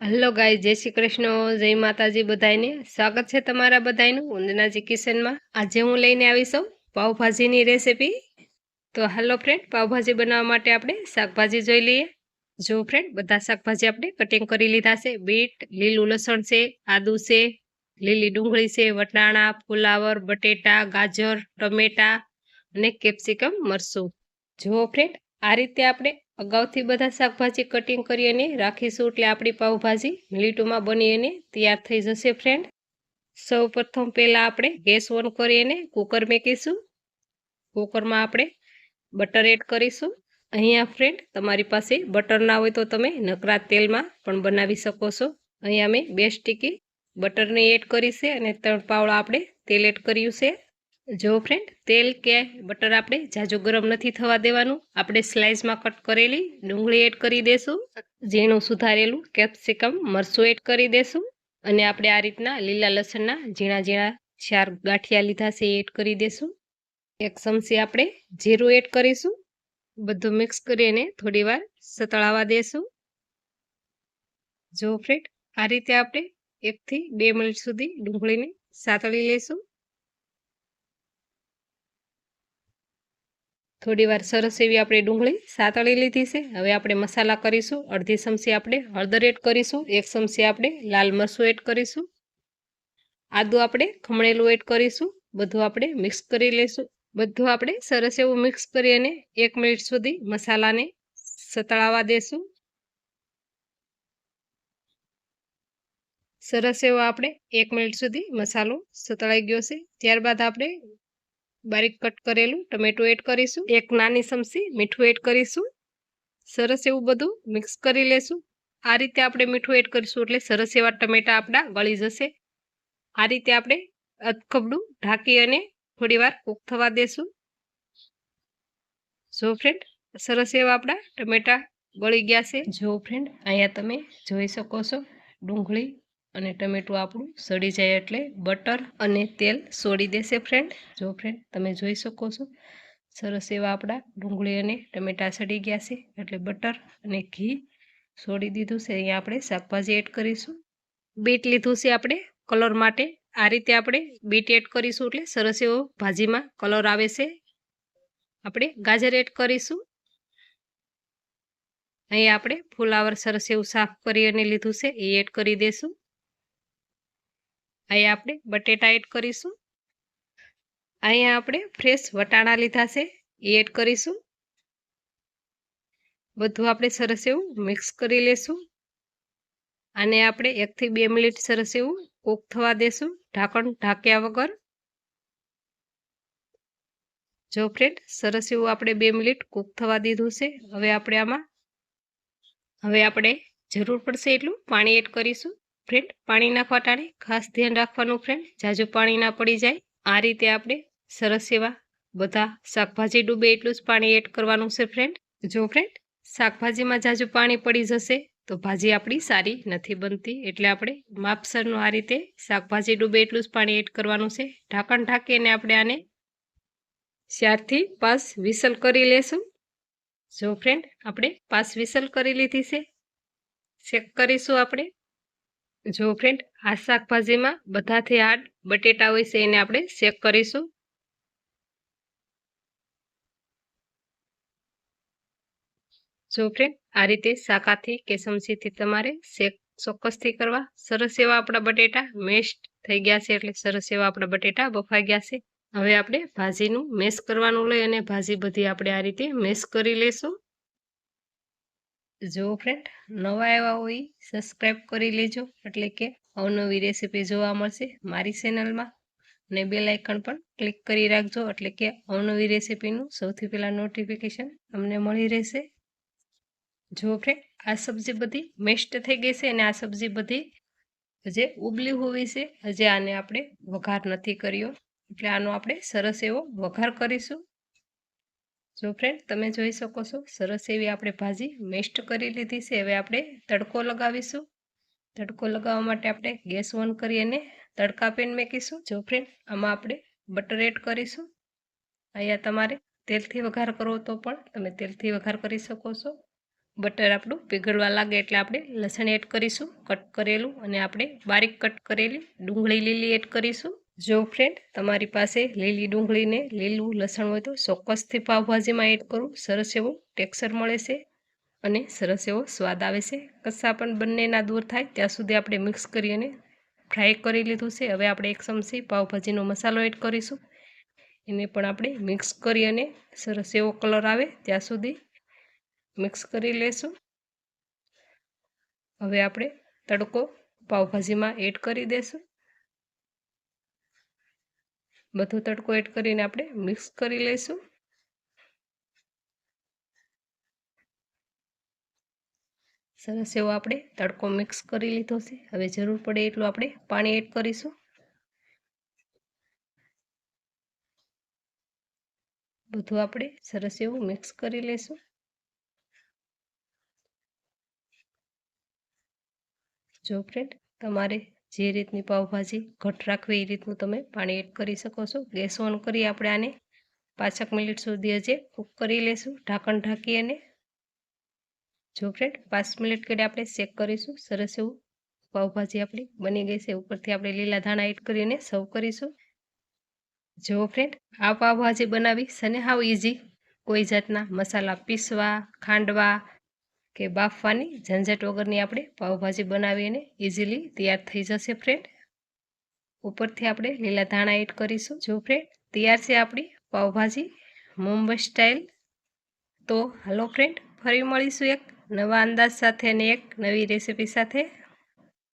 Hello ગાય, જય શ્રી કૃષ્ણ, જય માતાજી બધાને. સ્વાગત છે તમારા બધાનું વંદનાજી કિચનમાં. આજે હું લઈને આવી છું પાવભાજીની રેસીપી. તો હાલો ફ્રેન્ડ, પાવભાજી બનાવવા માટે આપણે શાકભાજી જોઈ લઈએ. જો ફ્રેન્ડ, બધા શાકભાજી આપણે કટિંગ કરી લીધા છે. બીટ, લીલું લસણ છે, આદુ છે, લીલી ડુંગળી છે, વટાણા, ફુલાવર, બટેટા, ગાજર, ટમેટા અને કેપ્સિકમ મરચું. જો ફ્રેન્ડ, આ રીતે આપણે અગાઉથી બધા શાકભાજી કટિંગ કરી અને રાખીશું એટલે આપણી પાવભાજી મિનિટોમાં બની અને તૈયાર થઈ જશે. ફ્રેન્ડ, સૌ પ્રથમ પહેલાં આપણે ગેસ ઓન કરી અને કુકર મૂકીશું. કુકરમાં આપણે બટર એડ કરીશું. અહીંયા ફ્રેન્ડ, તમારી પાસે બટર ના હોય તો તમે નકરા તેલમાં પણ બનાવી શકો છો. અહીંયા મેં 2 સ્ટીકી બટરને એડ કરી છે અને 3 પાવડા આપણે તેલ એડ કર્યું છે. જો ફ્રેન્ડ, તેલ કે બટર આપણે જાજુ ગરમ નથી થવા દેવાનું. આપણે સ્લાઇસમાં કટ કરેલી ડુંગળી એડ કરી દેશું. ઝીણું સુધારેલું કેપ્સિકમ મરચું એડ કરી દેશું. અને આપણે આ રીતના લીલા લસણના ઝીણા ઝીણા 4 ગાંઠિયા લીધા છે એડ કરી દેશું. 1 ચમચી આપણે જીરું એડ કરીશું. બધું મિક્સ કરીને થોડી વાર સતળાવા દેશું. જો ફ્રેન્ડ, આ રીતે આપણે 1 થી 2 મિનિટ સુધી ડુંગળીને સાતળી લેશું. થોડી વાર સરસ એવી આપણે ડુંગળી સાતળી લીધી છે. હવે આપણે મસાલા કરીશું. અડધી ચમચી આપણે હળદર એડ કરીશું. 1 ચમચી આપણે લાલ મરચું એડ કરીશું. આદુ આપણે ખમણેલું એડ કરીશું. બધું આપણે મિક્સ કરી લેશું. બધું આપણે સરસ એવું મિક્સ કરી અને 1 મિનિટ સુધી મસાલાને સતળાવા દેશું. સરસ એવો આપણે 1 મિનિટ સુધી મસાલો સતળાઈ ગયો છે. ત્યારબાદ આપણે બારીક કટ કરેલું ટમેટું એડ કરીશું. 1 નાની ચમચી મીઠું એડ કરીશું. સરસ એવું બધું મિક્સ કરી લેશું. આ રીતે આપણે મીઠું એડ કરીશું એટલે સરસ એવા ટમેટા આપણા ગળી જશે. આ રીતે આપણે અધખબડું ઢાંકી અને થોડી વાર કૂક થવા દેશું. જો ફ્રેન્ડ, સરસ એવા આપણા ટમેટા ગળી ગયા છે. જો ફ્રેન્ડ, અહીંયા તમે જોઈ શકો છો ડુંગળી અને ટમેટું આપણું સડી જાય એટલે બટર અને તેલ છોડી દેશે. ફ્રેન્ડ, જો ફ્રેન્ડ, તમે જોઈ શકો છો સરસ એવા આપણા ડુંગળી અને ટમેટા સડી ગયા છે એટલે બટર અને ઘી છોડી દીધું છે. અહીંયા આપણે શાકભાજી એડ કરીશું. બીટ લીધું છે આપણે કલર માટે. આ રીતે આપણે બીટ એડ કરીશું એટલે સરસ એવો ભાજીમાં કલર આવે છે. આપણે ગાજર એડ કરીશું. અહીં આપણે ફુલાવર સરસ એવું સાફ કરી અને લીધું છે એ એડ કરી દેશું. અહીં આપણે બટેટા એડ કરીશું. અહીંયા આપણે ફ્રેશ વટાણા લીધા છે એ એડ કરીશું. બધું આપણે સરસ એવું મિક્સ કરી લેશું. આને આપણે 1 થી 2 મિનિટ સરસ એવું કૂક થવા દેશું ઢાંકણ ઢાંક્યા વગર. જો ફ્રેન્ડ, સરસ એવું આપણે 2 મિનિટ કૂક થવા દીધું છે. હવે આપણે જરૂર પડશે એટલું પાણી એડ કરીશું. ફ્રેન્ડ, પાણી નાખવા ટાણે ખાસ ધ્યાન રાખવાનું. ફ્રેન્ડ, જાજુ પાણી ના પડી જાય. આ રીતે આપણે સરસ એવા બધા શાકભાજી ડૂબે એટલું જ પાણી એડ કરવાનું છે. ફ્રેન્ડ, જો ફ્રેન્ડ, શાકભાજીમાં જાજુ પાણી પડી જશે તો ભાજી આપણી સારી નથી બનતી. એટલે આપણે માપસરનું આ રીતે શાકભાજી ડૂબે એટલું જ પાણી એડ કરવાનું છે. ઢાંકણ ઢાંકીને આપણે આને 4 થી 5 વિસલ કરી લેશું. જો ફ્રેન્ડ, આપણે 5 વિસલ કરી લીધી છે. ચેક કરીશું આપણે. જો ફ્રેન્ડ, આ શાકભાજીમાં બધાથી હાર્ડ બટેટા હોય છે એને આપણે ચેક કરીશું. જો ફ્રેન્ડ, આ રીતે શાકાથી કે ચમચીથી તમારે ચેક ચોક્કસથી કરવા. સરસ એવા આપણા બટેટા મેશ થઈ ગયા છે એટલે સરસ એવા આપણા બટેટા બફાઈ ગયા છે. હવે આપણે ભાજીનું મેશ કરવાનું લઈ અને ભાજી બધી આપણે આ રીતે મેશ કરી લેશું. જો ફ્રેન્ડ, નવા આવ્યા હોય સબસ્ક્રાઈબ કરી લેજો એટલે કે અવનવી રેસીપી જોવા મળશે મારી ચેનલમાં. અને બેલ આઇકન પણ ક્લિક કરી રાખજો એટલે કે અવનવી રેસીપીનું સૌથી પહેલાં નોટિફિકેશન તમને મળી રહેશે. જો ફ્રેન્ડ, આ સબ્જી બધી મેસ્ટ થઈ ગઈ છે અને આ સબ્જી બધી જે ઉબલી હોવી છે હજી આને આપણે વઘાર નથી કર્યો એટલે આનો આપણે સરસ એવો વઘાર કરીશું. જો ફ્રેન્ડ, તમે જોઈ શકો છો સરસ એવી આપણે ભાજી મેસ્ટ કરી લીધી છે. હવે આપણે તડકો લગાવીશું. તડકો લગાવવા માટે આપણે ગેસ ઓન કરી અને તડકા પેન મૂકીશું. જો ફ્રેન્ડ, આમાં આપણે બટર એડ કરીશું. અહીંયા તમારે તેલથી વઘાર કરવો તો પણ તમે તેલથી વઘાર કરી શકો છો. બટર આપણું પીગળવા લાગે એટલે આપણે લસણ એડ કરીશું કટ કરેલું, અને આપણે બારીક કટ કરેલી ડુંગળી લીલી એડ કરીશું. જો ફ્રેન્ડ તમારી પાસે લીલી ડુંગળીને લીલું લસણ હોય તો ચોક્કસથી પાવભાજીમાં એડ કરું. સરસ એવું ટેક્સચર મળે છે અને સરસ એવો સ્વાદ આવે છે. કશા પણ બંનેના દૂર થાય ત્યાં સુધી આપણે મિક્સ કરી અને ફ્રાય કરી લીધું છે. હવે આપણે 1 ચમચી પાવભાજીનો મસાલો એડ કરીશું. એને પણ આપણે મિક્સ કરી અને સરસ એવો કલર આવે ત્યાં સુધી મિક્સ કરી લેશું. હવે આપણે તડકો પાવભાજીમાં એડ કરી દેશું. બધો તડકો એડ કરીને આપણે મિક્સ કરી લઈશું. સરસ એવો આપણે તડકો મિક્સ કરી લીધો છે. હવે જરૂર પડે એટલું આપણે પાણી એડ કરીશું. બધું આપણે સરસ એવું મિક્સ કરી લઈશું. જો ફ્રેન્ડ તમારે જે રીતની પાવભાજી ઘટ રાખવી એ રીતનું તમે પાણી એડ કરી શકો છો. ગેસ ઓન કરી આપણે આને 5 મિનિટ સુધી હજી કૂક કરી લઈશું ઢાંકણ ઢાંકી અને. જો ફ્રેન્ડ 5 મિનિટ કરી આપણે ચેક કરીશું. સરસ એવું પાવભાજી આપણી બની ગઈ છે. ઉપરથી આપણે લીલા ધાણા એડ કરીને સર્વ કરીશું. જો ફ્રેન્ડ આ પાવભાજી બનાવી સને હાવ ઇઝી. કોઈ જાતના મસાલા પીસવા, ખાંડવા કે બાફવાની ઝંઝટ વગરની આપણે પાવભાજી બનાવીને ઇઝીલી તૈયાર થઈ જશે ફ્રેન્ડ. ઉપરથી આપણે લીલા ધાણા એડ કરીશું. જો ફ્રેન્ડ તૈયાર છે આપણી પાવભાજી મુંબઈ સ્ટાઇલ. તો હાલો ફ્રેન્ડ ફરી મળીશું એક નવા અંદાજ સાથે અને એક નવી રેસીપી સાથે.